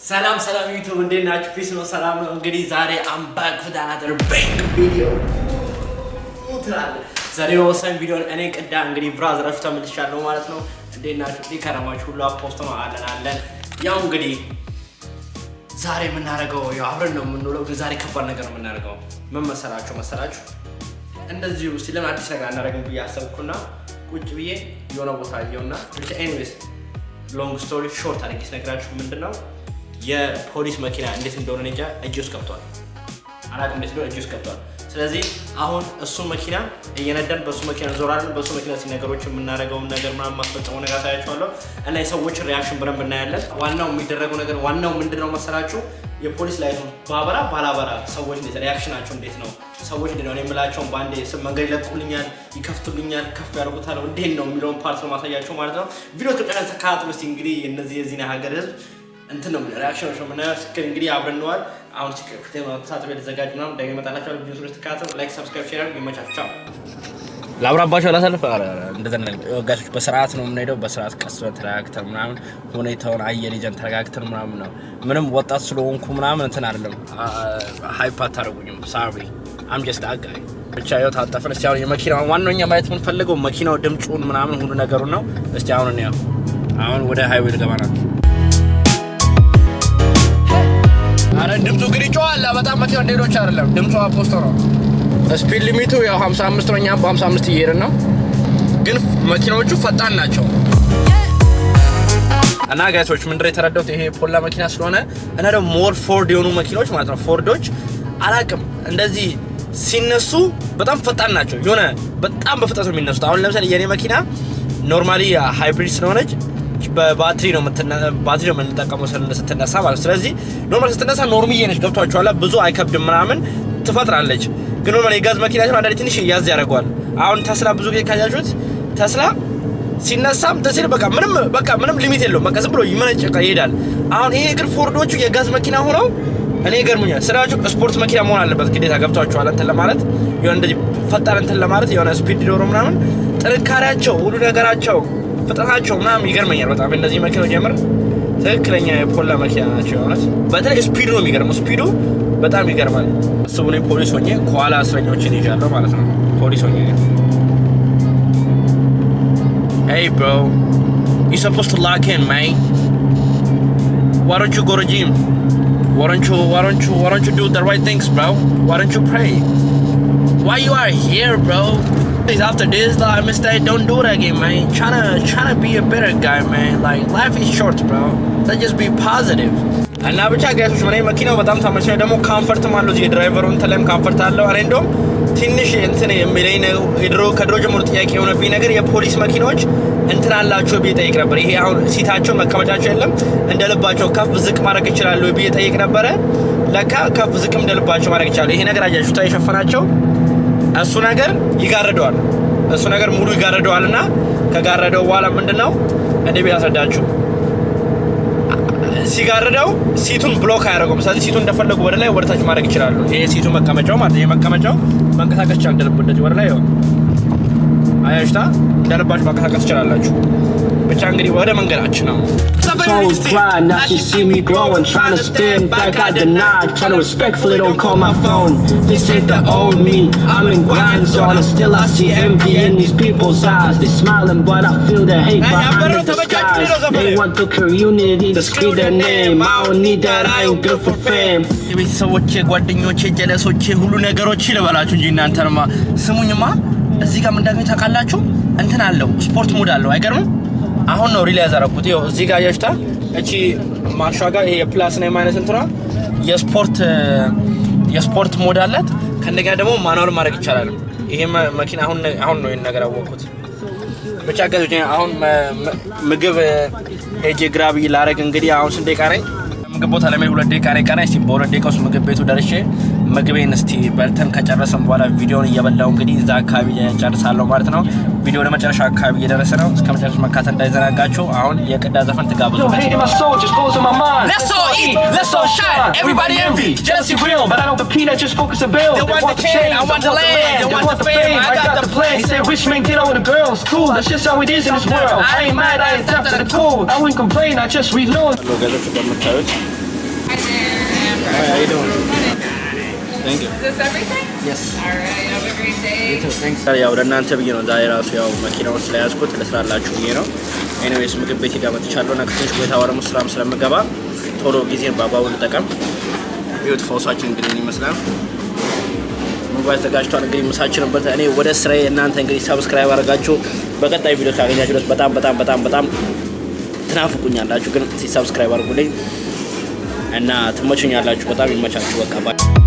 ሰላም ዩቲዩብ እንዴት ናችሁ? ፒስ ነው፣ ሰላም ነው። እንግዲህ ዛሬ I'm back with another big video ዛሬ ወሳኝ ቪዲዮ እኔ ቅዳ እንግዲህ ብራዘራችሁ ተመልሻለሁ ማለት ነው። እንዴት ናችሁ? ሊከረማችሁ ሁሉ አፖስቶ ነው አለን። ያው እንግዲህ ዛሬ የምናደርገው ያው አብረን ነው የምንውለው። ዛሬ ከባድ ነገር ነው የምናደርገው። ምን መሰላችሁ እንደዚሁ ሲለም አዲስ ነገር እናደርገን ብዬ አሰብኩና ቁጭ ብዬ የሆነ ቦታ አየውና ኤኒዌይስ ሎንግ ስቶሪ ሾርት አድርጌ ስነግራችሁ ምንድነው የፖሊስ መኪና እንዴት እንደሆነ እንጃ እጅ ውስጥ ገብቷል። አላቅ እንዴት ነው እጅ ውስጥ ገብቷል። ስለዚህ አሁን እሱ መኪና እየነዳን በሱ መኪና ዞራለን። በሱ መኪና ሲነገሮች የምናደርገው ነገር ምናምን ማስፈጸመው ነገር ታያችኋለሁ እና የሰዎች ሪአክሽን ብለን እናያለን። ዋናው የሚደረገው ነገር ዋናው ምንድነው መሰላችሁ የፖሊስ ላይቱ ባላባራ ሰዎች እንዴት ሪአክሽናቸው እንዴት ነው? ሰዎች እንዴት ነው የምላቸውን ባንዴ መንገድ ይለቁልኛል፣ ይከፍቱልኛል፣ ከፍ ያደርጉታል እንዴት ነው የሚለውን ፓርት ነው ማሳያቸው ማለት ነው። ቪዲዮ ከቀን ተካትሎ እስቲ እንግዲህ እነዚህ የዚህ ሀገር ህዝብ እንትን ነው ሪአክሽኖች ነው ምናምን ስክሪን እንግዲህ አብረን ነዋል። አሁን ሲከፍተው ተሳትፎ የተዘጋጅ ነው ደግሞ መጣላችሁ ቪዲዮ ተካተሉ። ላይክ ሰብስክራይብ ሼር ይመቻችሁ። ላብራባቸው ላሳልፍ ጋሾች በስርዓት ነው የምንሄደው። በስርዓት ቀስ ተረጋግተን ምናምን ሁኔታውን አየር ይዘን ተረጋግተን ምናምን ነው። ምንም ወጣት ስለሆንኩ ምናምን እንትን አይደለም ሃይፕ አታደርጉኝም። ሳሪ አም ጀስት አጋይ ብቻ ያው ታጠፈን። እስቲ አሁን የመኪናው ዋናኛ ማየት የምንፈልገው መኪናው ድምጹን ምናምን ሁሉ ነገሩ ነው። እስቲ አሁን ወደ ሃይዌይ ልገባ ነው። አረ ድምጹ ግን ይጮሃል በጣም መኪናው እንደሌሎች አይደለም። ድምጹ አፖስቶ ነው። ስፒድ ሊሚቱ ያው 55 ነው። እኛ በ55 እየሄድን ነው፣ ግን መኪናዎቹ ፈጣን ናቸው። እና ጋይሶች ምንድነው የተረዳሁት ይሄ ፖላ መኪና ስለሆነ እና ደግሞ ሞር ፎርድ የሆኑ መኪናዎች ማለት ነው ፎርዶች አላቅም እንደዚህ ሲነሱ በጣም ፈጣን ናቸው። የሆነ በጣም በፍጥነት ነው የሚነሱት። አሁን ለምሳሌ የኔ መኪና ኖርማሊ ሃይብሪድ ስለሆነች በባትሪ ነው የምንጠቀመው ስትነሳ ማለት። ስለዚህ ኖርማል ስትነሳ ኖርሚዬ ነች። ገብቷችኋል? ብዙ አይከብድም ምናምን ትፈጥራለች። ግን ኖርማል የጋዝ መኪና ሲሆን አንዳንዴ ትንሽ ያዝ ያደርገዋል። አሁን ተስላ ብዙ ጊዜ ካያችሁት ተስላ ሲነሳም ተስላ በቃ ምንም ሊሚት የለውም። በቃ ዝም ብሎ ይመነጨቃ ይሄዳል። አሁን ይሄ ግን ፎርዶቹ የጋዝ መኪና ሆነው እኔ ገርሙኛል። ስራቸው ስፖርት መኪና መሆን አለበት ግዴታ። ገብቷችኋል? እንትን ለማለት የሆነ እንደዚህ ፈጣን እንትን ለማለት የሆነ ስፒድ ዶሮ ምናምን ጥንካሬያቸው ሁሉ ነገራቸው ፍጥነታቸው ምናምን ይገርመኛል በጣም። እነዚህ መኪናዎች ጀምር ትክክለኛ የፖላ መኪና ናቸው የሆነት። በተለይ ስፒዱ ነው የሚገርመው። ስፒዱ በጣም ይገርማል። እሱ ብኔ ፖሊስ ሆኜ ከኋላ እስረኞችን ይዣለሁ ማለት ነው። ፖሊስ ሆኜ Hey bro, you're supposed to lock in, man. Why don't you go to gym? Why don't you do the right things, bro? Why don't you pray? Why you are here, bro? After this, like mistake, don't do that again, man. Trying to be a better guy, man. Like life is short, bro. Let's just be positive. እና ብቻ ጋይሶች ማለት መኪናው በጣም ተመችቶኝ ደግሞ ኮምፎርት ማለት ነው። የድራይቨሩን ተለም ኮምፎርት አለው። አሬ እንደውም ትንሽ እንትን የሚለኝ ነው ከድሮ ጀምሮ ጥያቄ የሆነብኝ ነገር የፖሊስ መኪናዎች እንትን አላቸው ብዬ ጠይቅ ነበር። ይሄ አሁን ሲታቸው መቀመጫቸው የለም እንደልባቸው ከፍ ዝቅ ማድረግ ይችላሉ ብዬ ጠይቅ ነበረ። ለካ ከፍ ዝቅም እንደልባቸው ማድረግ ይችላሉ። ይሄ ነገር አያችሁ ታይሸፈናቸው እሱ ነገር ይጋረደዋል። እሱ ነገር ሙሉ ይጋረደዋልና ከጋረደው በኋላ ምንድነው እንዴ ቢያስረዳችሁ ሲጋረደው ሲቱን ብሎክ አያደርገውም። ስለዚህ ሲቱን እንደፈለጉ ወደ ላይ ወደታች ማድረግ ይችላሉ። ይሄ ሲቱ መቀመጫው ማለት ነው። የመቀመጫው መንቀሳቀስ ይችላል እንደልብ እንደዚህ ወደ ላይ አያሽታ እንደልባችሁ መንቀሳቀስ ይችላላችሁ። ብቻ እንግዲህ where am I going to now she see me growing, trying to stand back, I deny, trying to respectfully don't call my phone. This ain't the old me, I'm in grind zone, and still I see envy in these people's eyes. They smiling but I feel the hate behind the disguise. They want the community to scream their name, I don't need that, I ain't good for fame. ቤተሰቦቼ ጓደኞቼ ጀለሶቼ ሁሉ ነገሮች ይለበላችሁ እንጂ እናንተማ ስሙኝማ። እዚህ ጋር ምን እንደሆነ ታውቃላችሁ? እንትን አለው ስፖርት ሞድ አለው። አይገርምም? አሁን ነው ሪላይዝ አደረኩት። ይኸው እዚህ ጋር ያሽታ እቺ ማርሻ ጋር ይሄ ፕላስ እና ማይነስ እንትራ የስፖርት ሞድ አላት። ከእንደገና ደግሞ ማኑዋል ማድረግ ይቻላል። ይሄ መኪና አሁን ነው ነገር አወቅኩት። ብቻ ጋር አሁን ምግብ ሄጄ ግራብ ይላረግ እንግዲህ አሁን ስንት ደቂቃ ነኝ? ምግብ ቦታ ለምን 2 ደቂቃ ነኝ። እስቲ በ2 ደቂቃ ውስጥ ምግብ ቤቱ ደርሼ ምግቤን እስቲ በልተን ከጨረሰን በኋላ ቪዲዮውን እየበላው እንግዲህ እዛ አካባቢ ጨርሳለሁ ማለት ነው። ቪዲዮ ለመጨረሻ አካባቢ እየደረሰ ነው። እስከ መጨረሻ መካተል እንዳይዘናጋችሁ። አሁን የቅዳ ዘፈን ትጋብዙ። Let's all eat, let's all shine. Everybody envy, jealousy real, but I don't compete, I just focus on bills. They want the chain, I want the land, they want the fame, I got the plan. They say rich men get over the girls, cool, that's just how it is in this world. I ain't mad, I ain't deaf to the cool. I wouldn't complain, I just reload. How you doing? Thank you. Is this everything? Yes. All right. Have a great day. Thanks. ያው ለእናንተ ብዬ ነው ዛሬ ራሱ ያው መኪናውን ስለያዝኩት ለስራላችሁ ብዬ ነው። ኤኒዌይስ ምግብ ቤት ጋር መጥቻለሁ እና ከትንሽ ቆይታ በኋላ ስራም ስለምገባ ቶሎ ጊዜን በአግባቡ ልጠቀም። ህይወት ፈውሳችን እንግዲህ ይመስላል ምግባች ተጋጅቷል። እንግዲህ ምሳችንን በልተን እኔ ወደ ስራዬ እናንተ እንግዲህ ሰብስክራይብ አድርጋችሁ በቀጣይ ቪዲዮ ካገኛችሁ ድረስ በጣም ትናፍቁኛላችሁ። ግን ሰብስክራይብ አድርጉልኝ እና ትመቹኛላችሁ። በጣም ይመቻችሁ። በቃ